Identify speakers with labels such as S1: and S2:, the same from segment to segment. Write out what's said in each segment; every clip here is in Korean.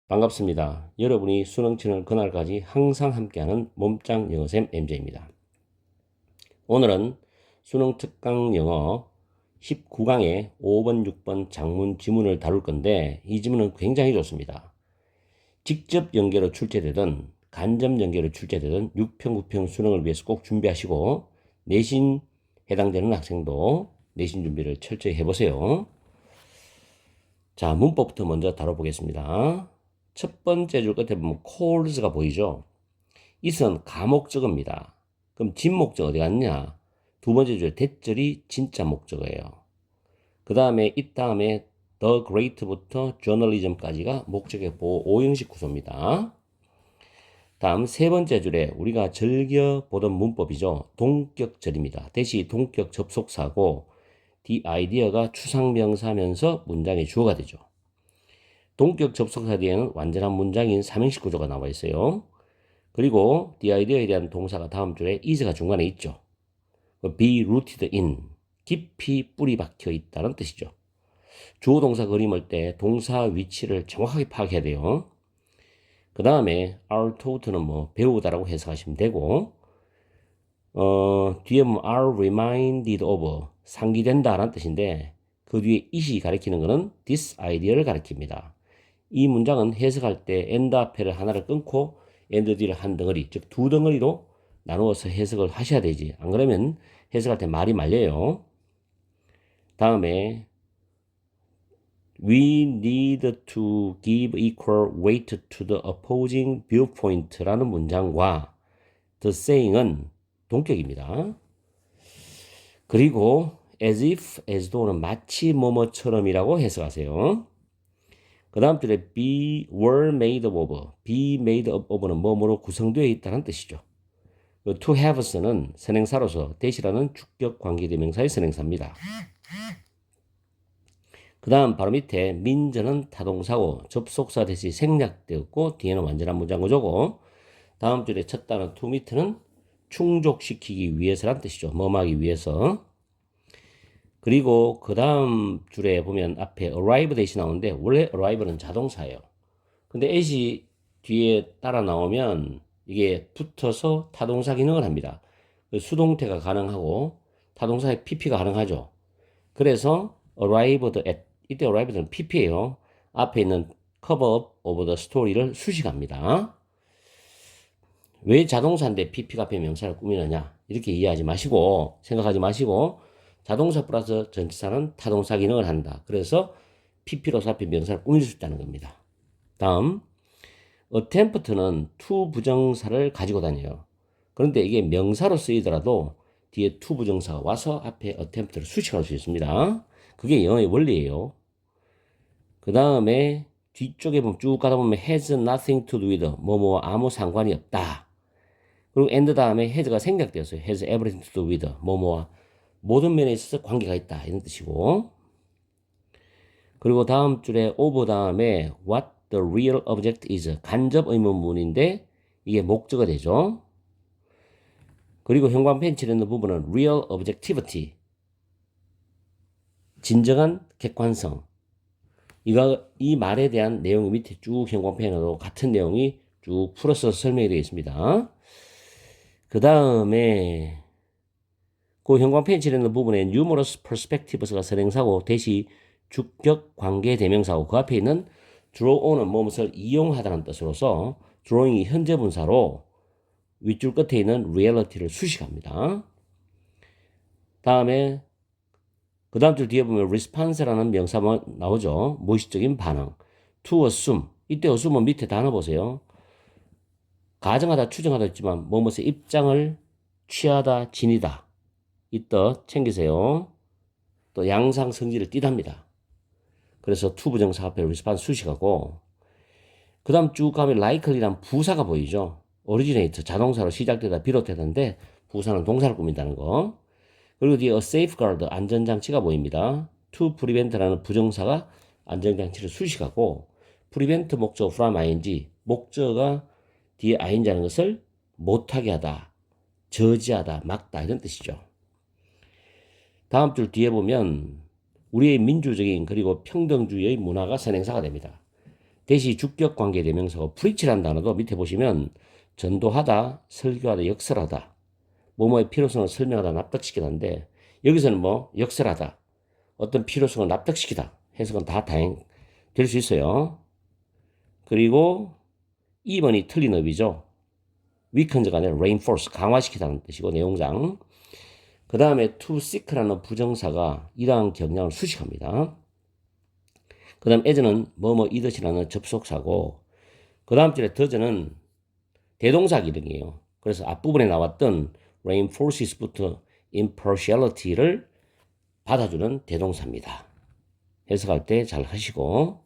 S1: 반갑습니다. 여러분이 수능 치는 그날까지 항상 함께하는 몸짱 영어쌤 MJ입니다. 오늘은 수능 특강 영어 19강의 5번, 6번 장문 지문을 다룰 건데 이 지문은 굉장히 좋습니다. 직접 연계로 출제되든 간접 연계로 출제되든 6평, 9평 수능을 위해서 꼭 준비하시고 내신 해당되는 학생도 내신 준비를 철저히 해보세요. 자, 문법부터 먼저 다뤄보겠습니다. 첫 번째 줄 끝에 보면 calls,가 보이죠? 이것은 가목적어입니다. 그럼 진목적 어디 갔냐? 두 번째 줄 대절이 진짜 목적어예요. 그 다음에 이 다음에 the great부터 journalism까지가 목적의 보호 5형식 구조입니다. 다음 세 번째 줄에 우리가 즐겨 보던 문법이죠. 동격절입니다. 대시 동격 접속사고 the idea가 추상명사면서 문장의 주어가 되죠. 동격 접속사 뒤에는 완전한 문장인 삼형식 구조가 나와 있어요. 그리고 the idea에 대한 동사가 다음 줄에 is가 중간에 있죠. be rooted in, 깊이 뿌리 박혀 있다는 뜻이죠. 주어 동사 그림을 때 동사 위치를 정확하게 파악해야 돼요. 그 다음에 are taught는 뭐 배우다라고 해석하시면 되고 뒤에 보면 are reminded of, 상기된다라는 뜻인데 그 뒤에 it이 가리키는 것은 this idea를 가리킵니다. 이 문장은 해석할 때 and 앞에를 하나를 끊고 and 뒤를 한 덩어리, 즉 두 덩어리로 나누어서 해석을 하셔야 되지. 안 그러면 해석할 때 말이 말려요. 다음에 we need to give equal weight to the opposing viewpoint라는 문장과 the saying은 동격입니다. 그리고 as if, as though는 마치 뭐뭐처럼이라고 해석하세요. 그 다음 줄에 be were made of, be made of는 뭐뭐로 구성되어 있다는 뜻이죠. to have는 선행사로서 대시라는 주격 관계대명사의 선행사입니다. 그 다음 바로 밑에 민저는 타동사고 접속사 대시 생략되었고 뒤에는 완전한 문장 구조고 다음 줄에 첫 단어 to meet는 충족시키기 위해서란 뜻이죠. 뭐하기 위해서. 그리고 그 다음 줄에 보면 앞에 arrive 대시 나오는데 원래 arrive는 자동사예요. 근데 at이 뒤에 따라 나오면 이게 붙어서 타동사 기능을 합니다. 수동태가 가능하고 타동사의 pp가 가능하죠. 그래서 arrived at, 이때 arrived는 pp예요. 앞에 있는 cover of the story를 수식합니다. 왜 자동사인데 pp가 앞에 명사를 꾸미느냐 이렇게 이해하지 마시고 생각하지 마시고 자동사 플러스 전치사는 타동사 기능을 한다. 그래서 pp로서 앞에 명사를 꾸밀 수 있다는 겁니다. 다음 attempt는 to 부정사를 가지고 다녀요. 그런데 이게 명사로 쓰이더라도 뒤에 to 부정사가 와서 앞에 attempt를 수식할 수 있습니다. 그게 영어의 원리예요. 그 다음에 뒤쪽에 보면 쭉 가다 보면 has nothing to do with, 뭐뭐 아무 상관이 없다. 그리고 and 다음에 has가 생략되었어요. has everything to do with, 뭐뭐와 모든 면에 있어서 관계가 있다 이런 뜻이고. 그리고 다음 줄에 over 다음에 what the real object is, 간접 의문문인데 이게 목적어 되죠. 그리고 형광펜 칠했는 부분은 real objectivity, 진정한 객관성. 이 말에 대한 내용이 밑에 쭉 형광펜으로 같은 내용이 쭉 풀어서 설명이 되어 있습니다. 그 다음에 그 형광펜 칠했는 부분에 numerous perspectives가 선행사고 대시 주격 관계 대명사고 그 앞에 있는 draw on은 무엇을 이용하다는 뜻으로서 drawing이 현재 분사로 윗줄 끝에 있는 reality를 수식합니다. 다음에 그 다음 줄 뒤에 보면 response라는 명사가 나오죠. 무의식적인 반응. to assume, 이때 assume은 밑에 단어 보세요. 가정하다 추정하다 있지만 무엇의 입장을 취하다 지니다 이 뜻 챙기세요. 또 양상 성질을 띠답니다. 그래서 to 부정사 앞에 response 수식하고 그 다음 쭉 가면 likely란 부사가 보이죠. originate 자동사로 시작되다 비롯되는데 부사는 동사를 꾸민다는 거. 그리고 뒤에 a safeguard 안전장치가 보입니다. to prevent라는 부정사가 안전장치를 수식하고 prevent 목적 from ing, 목적어가 뒤에 ing 하는 것을 못하게 하다, 저지하다, 막다 이런 뜻이죠. 다음 줄 뒤에 보면 우리의 민주적인 그리고 평등주의의 문화가 선행사가 됩니다. 대시 주격 관계 대명사고 preach라는 단어도 밑에 보시면 전도하다, 설교하다, 역설하다, 뭐뭐의 필요성을 설명하다, 납득시키다인데 여기서는 뭐 역설하다, 어떤 필요성을 납득시키다 해석은 다 다행 될 수 있어요. 그리고 2번이 틀린 어휘죠. weaken가 아니라 reinforce, 강화시키다는 뜻이고 내용상. 그 다음에 to seek라는 부정사가 이러한 경향을 수식합니다. 그 다음 as는 뭐뭐 이듯이라는 접속사고, 그 다음 줄에 does는 대동사 기능이에요. 그래서 앞부분에 나왔던 reinforces부터 impartiality를 받아주는 대동사입니다. 해석할 때 잘 하시고,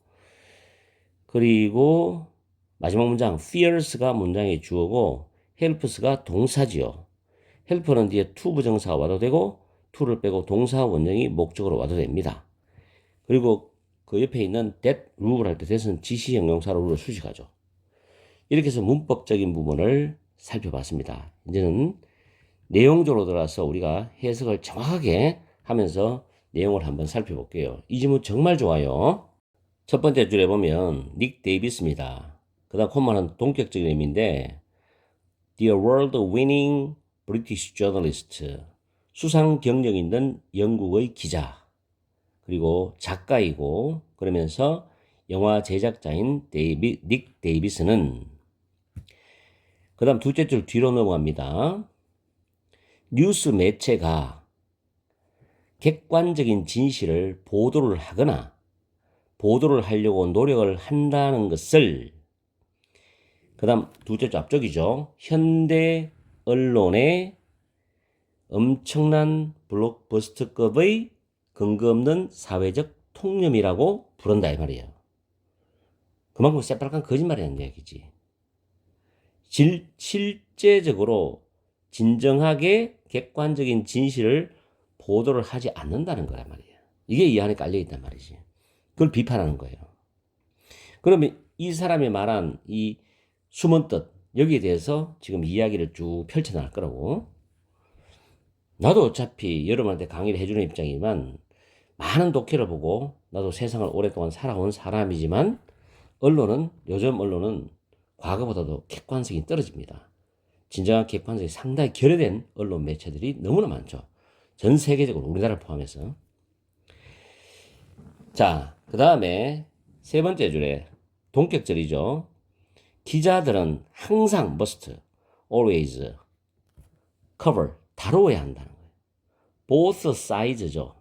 S1: 그리고 마지막 문장 fears가 문장의 주어고 helps가 동사지요. help는 뒤에 to 부정사가 와도 되고 to를 빼고 동사 원형이 목적으로 와도 됩니다. 그리고 그 옆에 있는 that rule을 할 때 that은 지시 형용사로 rule을 수식하죠. 이렇게 해서 문법적인 부분을 살펴봤습니다. 이제는 내용적으로 들어가서 우리가 해석을 정확하게 하면서 내용을 한번 살펴볼게요. 이 지문 정말 좋아요. 첫 번째 줄에 보면 닉 데이비스입니다. 그 다음 콤마는 동격적인 의미인데 The award-winning British journalist, 수상 경력 있는 영국의 기자, 그리고 작가이고 그러면서 영화 제작자인 닉 데이비스는, 그 다음 둘째 줄 뒤로 넘어갑니다. 뉴스 매체가 객관적인 진실을 보도를 하거나 보도를 하려고 노력을 한다는 것을, 그 다음 둘째 줄 앞쪽이죠. 현대 언론의 엄청난 블록버스터급의 근거 없는 사회적 통념이라고 부른다 이 말이에요. 그만큼 새빨간 거짓말이라는 이야기지. 실제적으로 진정하게 객관적인 진실을 보도를 하지 않는다는 거란 말이에요. 이게 이 안에 깔려있단 말이지. 그걸 비판하는 거예요. 그러면 이 사람이 말한 이 숨은 뜻, 여기에 대해서 지금 이야기를 쭉 펼쳐나갈 거라고. 나도 어차피 여러분한테 강의를 해주는 입장이지만 많은 독해를 보고 나도 세상을 오랫동안 살아온 사람이지만 요즘 언론은 과거보다도 객관성이 떨어집니다. 진정한 객관성이 상당히 결여된 언론 매체들이 너무나 많죠. 전 세계적으로 우리나라를 포함해서. 자, 그 다음에 세 번째 줄에 동격절이죠. 기자들은 항상 must, always cover, 다루어야 한다는 거예요. both sides죠.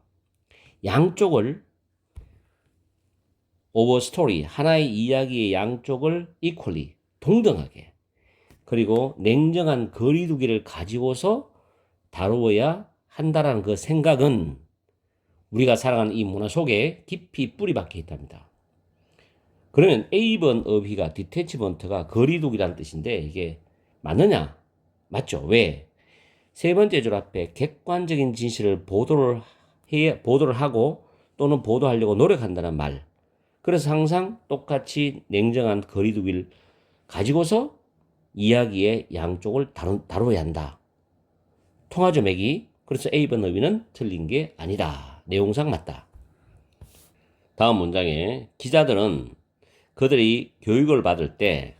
S1: 양쪽을 of a story, 하나의 이야기의 양쪽을 equally, 동등하게, 그리고 냉정한 거리두기를 가지고서 다루어야 한다라는 그 생각은 우리가 살아가는 이 문화 속에 깊이 뿌리 박혀 있답니다. 그러면 A번 어휘가 detachment가 거리두기라는 뜻인데 이게 맞느냐? 맞죠. 왜? 세 번째 줄 앞에 객관적인 진실을 보도를 하고 또는 보도하려고 노력한다는 말. 그래서 항상 똑같이 냉정한 거리두기를 가지고서 이야기의 양쪽을 다뤄야 한다. 통하죠, 맥이? 그래서 A번 어휘는 틀린 게 아니다. 내용상 맞다. 다음 문장에 기자들은 그들이 교육을 받을 때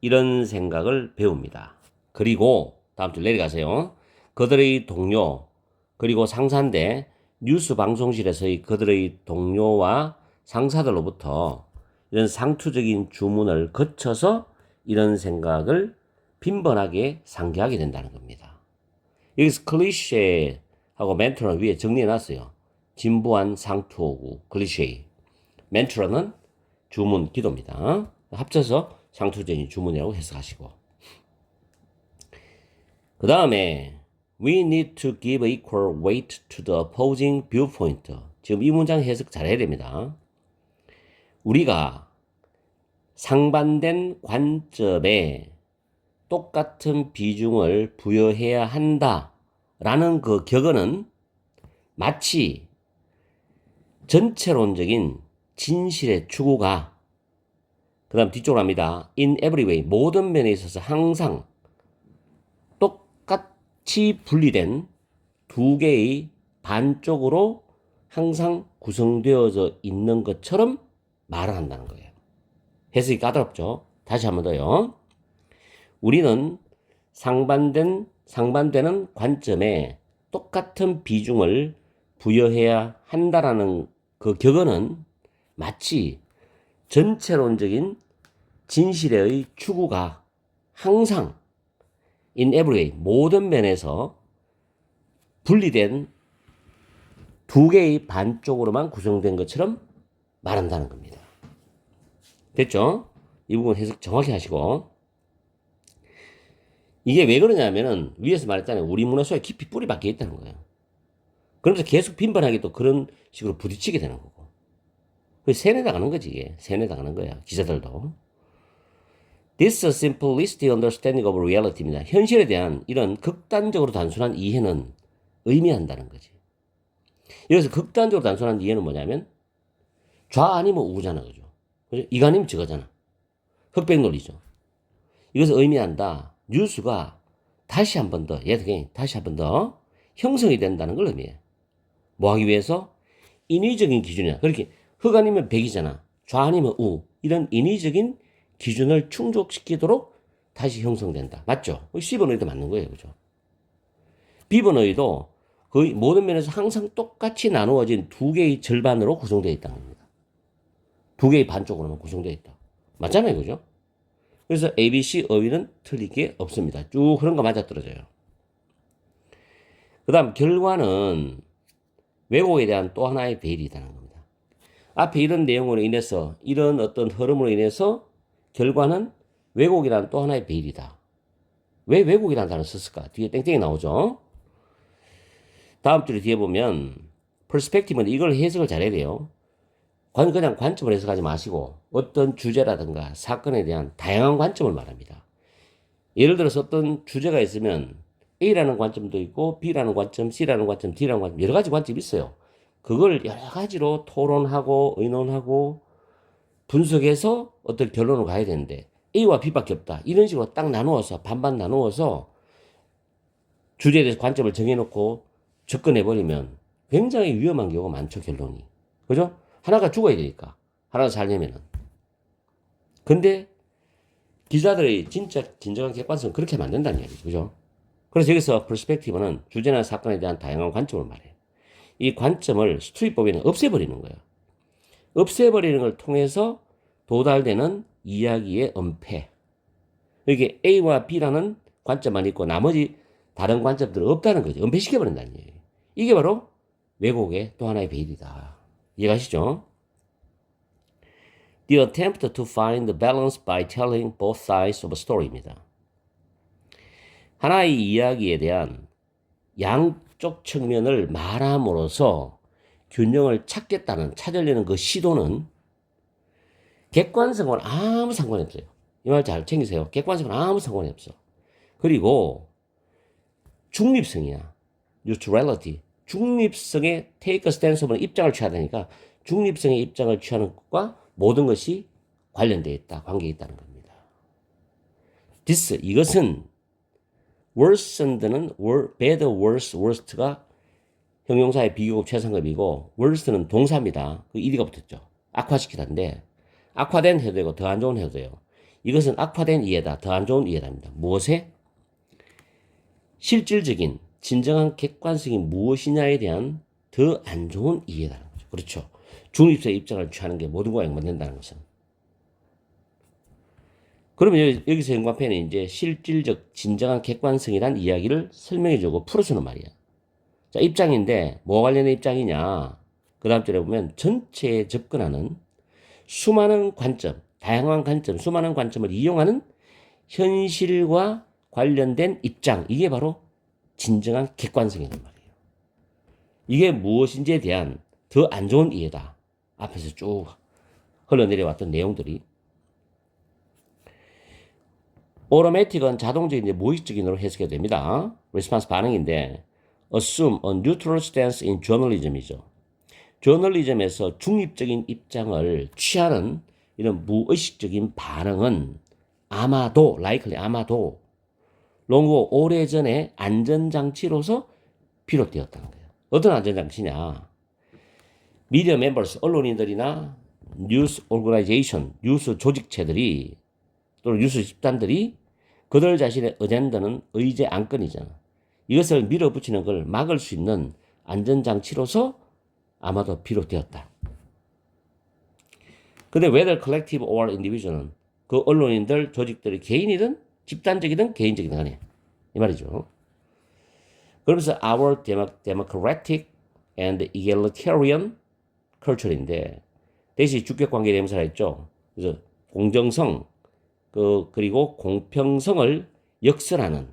S1: 이런 생각을 배웁니다. 그리고 다음 줄 내려가세요. 그들의 동료 그리고 상사인데 뉴스 방송실에서의 그들의 동료와 상사들로부터 이런 상투적인 주문을 거쳐서 이런 생각을 빈번하게 상기하게 된다는 겁니다. 여기서 클리셰하고 멘토는 위에 정리해놨어요. 진부한 상투어구 클리셰. 멘토는 주문, 기도입니다. 합쳐서 상투적인 주문이라고 해석하시고. 그 다음에 We need to give equal weight to the opposing viewpoint. 지금 이 문장 해석 잘해야 됩니다. 우리가 상반된 관점에 똑같은 비중을 부여해야 한다라는 그 격언은 마치 전체론적인 진실의 추구가, 그 다음 뒤쪽으로 합니다. In every way, 모든 면에 있어서 항상 똑같이 분리된 두 개의 반쪽으로 항상 구성되어져 있는 것처럼 말을 한다는 거예요. 해석이 까다롭죠. 다시 한번 더요. 우리는 상반되는 관점에 똑같은 비중을 부여해야 한다라는 그 격언은 마치 전체론적인 진실의 추구가 항상 in every way, 모든 면에서 분리된 두 개의 반쪽으로만 구성된 것처럼 말한다는 겁니다. 됐죠? 이 부분 해석 정확히 하시고. 이게 왜 그러냐면은 위에서 말했잖아요. 우리 문화 속에 깊이 뿌리 박혀 있다는 거예요. 그러면서 계속 빈번하게 또 그런 식으로 부딪히게 되는 거고. 세뇌 당하는 거지, 이게. 세뇌 당하는 거야. 기자들도. This simplistic understanding of reality입니다. 현실에 대한 이런 극단적으로 단순한 이해는 의미한다는 거지. 여기서 극단적으로 단순한 이해는 뭐냐면 좌 아니면 우잖아, 그죠? 이거 아니면 저거잖아. 흑백 논리죠. 이것을 의미한다. 뉴스가 다시 한 번 더, 다시 한 번 더 형성이 된다는 걸 의미해. 뭐 하기 위해서? 인위적인 기준이야. 그렇게 흑 아니면 백이잖아. 좌 아니면 우. 이런 인위적인 기준을 충족시키도록 다시 형성된다. 맞죠? C번호에도 맞는 거예요. 그죠? B번호에도 거의 모든 면에서 항상 똑같이 나누어진 두 개의 절반으로 구성되어 있다는 겁니다. 두 개의 반쪽으로만 구성되어 있다. 맞잖아요. 그죠? 그래서 ABC 어휘는 틀릴 게 없습니다. 쭉 그런 거 맞아떨어져요. 그 다음 결과는 왜곡에 대한 또 하나의 배일이라는 겁니다. 앞에 이런 내용으로 인해서 이런 어떤 흐름으로 인해서 결과는 왜곡이라는 또 하나의 배일이다. 왜 왜곡이라는 단어를 썼을까? 뒤에 땡땡이 나오죠. 다음 줄에 뒤에 보면 perspective는 이걸 해석을 잘해야 돼요. 그냥 관점을 해석하지 마시고 어떤 주제라든가 사건에 대한 다양한 관점을 말합니다. 예를 들어서 어떤 주제가 있으면 A라는 관점도 있고 B라는 관점, C라는 관점, D라는 관점 여러 가지 관점이 있어요. 그걸 여러 가지로 토론하고 의논하고 분석해서 어떤 결론을 가야 되는데 A와 B밖에 없다. 이런 식으로 딱 나누어서 반반 나누어서 주제에 대해서 관점을 정해놓고 접근해버리면 굉장히 위험한 경우가 많죠. 결론이. 그죠? 하나가 죽어야 되니까. 하나가 살려면은. 근데 기자들의 진정한 객관성은 그렇게 하면 안 된다는 얘기죠. 그죠? 그래서 여기서 perspective는 주제나 사건에 대한 다양한 관점을 말해요. 이 관점을 스토리법에는 없애버리는 거예요. 없애버리는 걸 통해서 도달되는 이야기의 엄폐. 이게 A와 B라는 관점만 있고 나머지 다른 관점들은 없다는 거죠. 은폐시켜버린다는 얘기예요. 이게 바로 왜곡의 또 하나의 배일이다. 이해가시죠? The attempt to find the balance by telling both sides of a story입니다. 하나의 이야기에 대한 양쪽 측면을 말함으로써 균형을 찾으려는 그 시도는 객관성과는 아무 상관이 없어요. 이 말 잘 챙기세요. 객관성과는 아무 상관이 없어. 그리고 중립성이야. neutrality. 중립성에 take a stance는 입장을 취해야 되니까 중립성의 입장을 취하는 것과 모든 것이 관련되어 있다. 관계에 있다는 겁니다. this, 이것은 worsened는 better, worse, worst가 형용사의 비교급 최상급이고 worst는 동사입니다. 그 ed가 붙었죠. 악화시키다인데 악화된 해도 되고 더 안 좋은 해도 돼요. 이것은 악화된 이해다. 더 안 좋은 이해다입니다. 무엇에? 실질적인 진정한 객관성이 무엇이냐에 대한 더 안 좋은 이해라는 거죠. 그렇죠. 중립성의 입장을 취하는 게 모든 거에 맞는다는 것은. 그러면 여기서 연관편에 이제 실질적 진정한 객관성이란 이야기를 설명해주고 풀어주는 말이야. 자, 입장인데 뭐와 관련된 입장이냐. 그 다음 줄에 보면 전체에 접근하는 수많은 관점, 다양한 관점, 수많은 관점을 이용하는 현실과 관련된 입장. 이게 바로 진정한 객관성이란 말이에요. 이게 무엇인지에 대한 더 안 좋은 이해다. 앞에서 쭉 흘러내려왔던 내용들이. automatic은 자동적인 무의식적인으로 해석이 됩니다. response 반응인데 assume a neutral stance in journalism이죠. 저널리즘에서 중립적인 입장을 취하는 이런 무의식적인 반응은 아마도 likely 아마도 롱고 오래전에 안전장치로서 비롯되었다는 거예요. 어떤 안전장치냐? 미디어 멤버스, 언론인들이나 뉴스 오르가나이제이션, 뉴스 조직체들이 또는 뉴스 집단들이 그들 자신의 어젠다는 의제 안건이잖아. 이것을 밀어붙이는 걸 막을 수 있는 안전장치로서 아마도 비롯되었다. 근데 whether collective or individual은 그 언론인들, 조직들이 개인이든 집단적이든 개인적이든 간에 이 말이죠. 그러면서 our democratic and egalitarian culture인데 대신 주격관계 대명사라 했죠. 그래서 공정성 그리고 공평성을 역설하는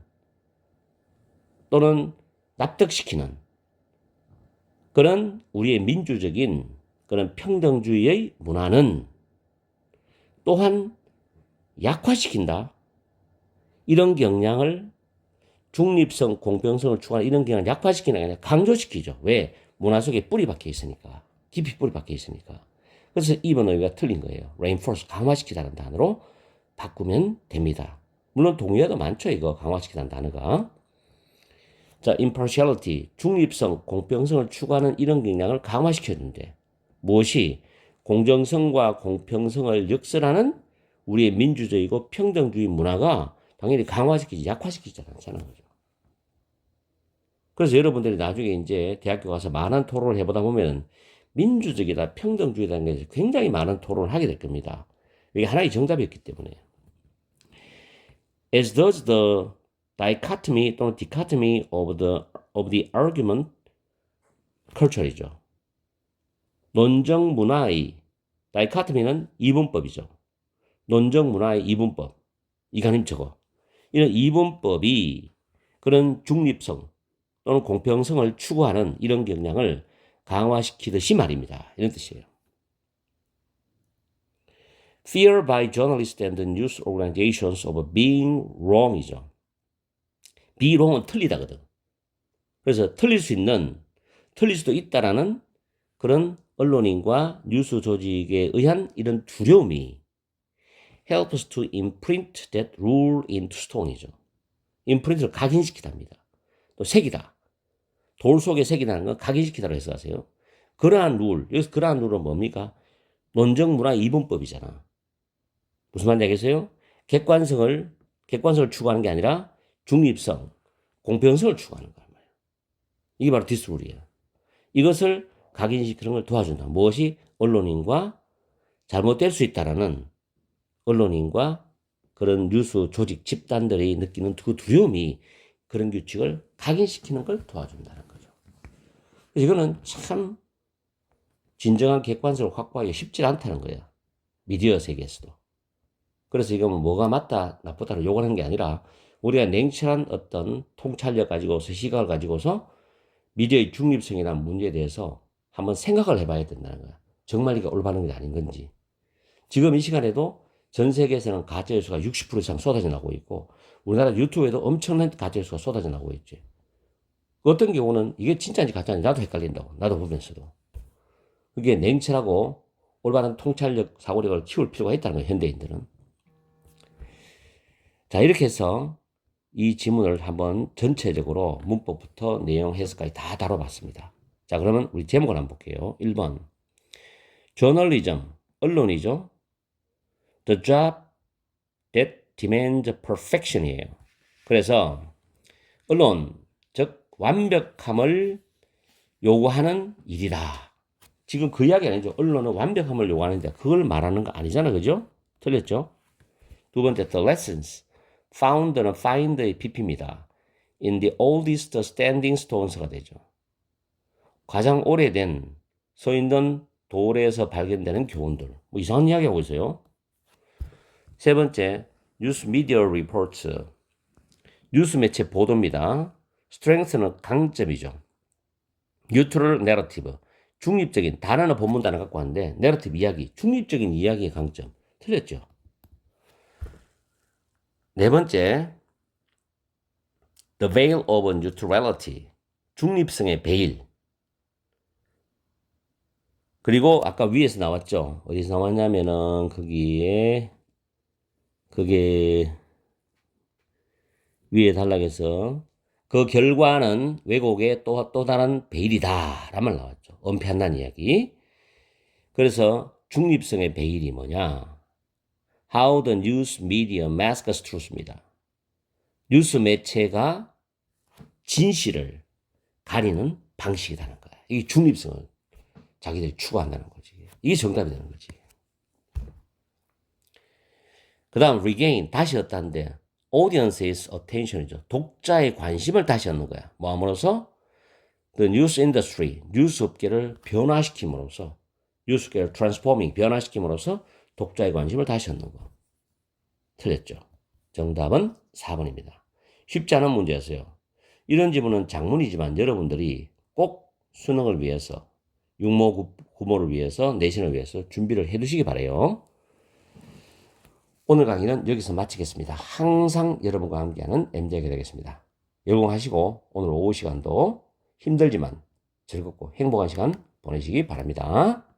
S1: 또는 납득시키는 그런 우리의 민주적인 그런 평등주의의 문화는 또한 약화시킨다. 이런 경향을 중립성, 공평성을 추구하는 이런 경향을 약화시키는 게 아니라 강조시키죠. 왜? 문화 속에 뿌리 박혀 있으니까. 깊이 뿌리 박혀 있으니까. 그래서 이번 의미가 틀린 거예요. reinforce, 강화시키다는 단어로 바꾸면 됩니다. 물론 동의어도 많죠. 이거 강화시키다는 단어가. 자, impartiality, 중립성, 공평성을 추구하는 이런 경향을 강화시켰는데 무엇이 공정성과 공평성을 역설하는 우리의 민주적이고 평등주의 문화가 당연히 강화시키지 약화시키지 않잖아요. 그래서 여러분들이 나중에 이제 대학교 가서 많은 토론을 해보다 보면 민주적이다, 평등주의라는 게 굉장히 많은 토론을 하게 될 겁니다. 이게 하나의 정답이었기 때문에. As does the dichotomy 또는 dichotomy of the argument culture이죠. 논정 문화의 dichotomy는 이분법이죠. 논정 문화의 이분법. 이간힘 저거. 이런 이분법이 그런 중립성 또는 공평성을 추구하는 이런 경향을 강화시키듯이 말입니다. 이런 뜻이에요. Fear by journalists and news organizations of being wrong이죠. be wrong은 틀리다거든. 그래서 틀릴 수도 있다라는 그런 언론인과 뉴스 조직에 의한 이런 두려움이 helps to imprint that rule into stone이죠. imprint를 각인시키답니다. 또 색이다. 돌 속에 색이라는 건 각인시키다로 해석하세요. 그러한 룰, 여기서 그러한 룰은 뭡니까? 논정문화 이분법이잖아. 무슨 말인지 알겠어요? 객관성을 추구하는 게 아니라 중립성, 공평성을 추구하는 거란 말이에요. 이게 바로 디스룰이에요. 이것을 각인시키는 걸 도와준다. 무엇이? 언론인과 잘못될 수 있다라는 언론인과 그런 뉴스 조직 집단들이 느끼는 그 두려움이 그런 규칙을 각인시키는 걸 도와준다는 거죠. 이거는 참 진정한 객관성을 확보하기 쉽지 않다는 거예요. 미디어 세계에서도. 그래서 이건 뭐가 맞다, 나쁘다를 요구하는 게 아니라 우리가 냉철한 어떤 통찰력 가지고서 시각을 가지고서 미디어의 중립성이라는 문제에 대해서 한번 생각을 해봐야 된다는 거야. 정말 이게 올바른 게 아닌 건지. 지금 이 시간에도 전 세계에서는 가짜뉴스가 60% 이상 쏟아져 나오고 있고 우리나라 유튜브에도 엄청난 가짜뉴스가 쏟아져 나오고 있지. 어떤 경우는 이게 진짜인지 가짜인지 나도 헷갈린다고. 나도 보면서도. 그게 냉철하고 올바른 통찰력, 사고력을 키울 필요가 있다는 거예요. 현대인들은. 자, 이렇게 해서 이 지문을 한번 전체적으로 문법부터 내용 해석까지 다 다뤄봤습니다. 자, 그러면 우리 제목을 한번 볼게요. 1번. 저널리즘, 언론이죠. The job that demands perfection이에요. 그래서 언론, 즉 완벽함을 요구하는 일이다. 지금 그 이야기 아니죠. 언론은 완벽함을 요구하는데 그걸 말하는 거 아니잖아. 그죠? 틀렸죠? 두 번째, the lessons found는 find의 PP입니다. in the oldest standing stones가 되죠. 가장 오래된 서 있는 돌에서 발견되는 교훈들. 뭐 이상한 이야기 하고 있어요. 세 번째, 뉴스 미디어 리포트. 뉴스 매체 보도입니다. strength는 강점이죠. neutral narrative. 중립적인 단어는 본문 단어 갖고 왔는데 narrative 이야기, 중립적인 이야기의 강점. 틀렸죠. 네 번째, the veil of neutrality. 중립성의 베일. 그리고 아까 위에서 나왔죠. 어디서 나왔냐면은 거기에 그게 위에 단락에서 그 결과는 왜곡의 또 다른 베일이다 라는 말 나왔죠. 은폐한다는 이야기. 그래서 중립성의 베일이 뭐냐? How the news media masks truth입니다. 뉴스 매체가 진실을 가리는 방식이라는 거야. 이게 중립성을 자기들이 추구한다는 거지. 이게 정답이 되는 거지. 그 다음 regain, 다시 얻다는데 audience's attention이죠. 독자의 관심을 다시 얻는 거야. 뭐 함으로써 the news industry, 뉴스 업계를 변화시킴으로써 뉴스계를 transforming, 변화시킴으로써 독자의 관심을 다시 얻는 거. 틀렸죠. 정답은 4번입니다. 쉽지 않은 문제였어요. 이런 지문은 작문이지만 여러분들이 꼭 수능을 위해서, 육모, 구모를 위해서, 내신을 위해서 준비를 해두시기 바라요. 오늘 강의는 여기서 마치겠습니다. 항상 여러분과 함께하는 MD가 되겠습니다. 열공하시고 오늘 오후 시간도 힘들지만 즐겁고 행복한 시간 보내시기 바랍니다.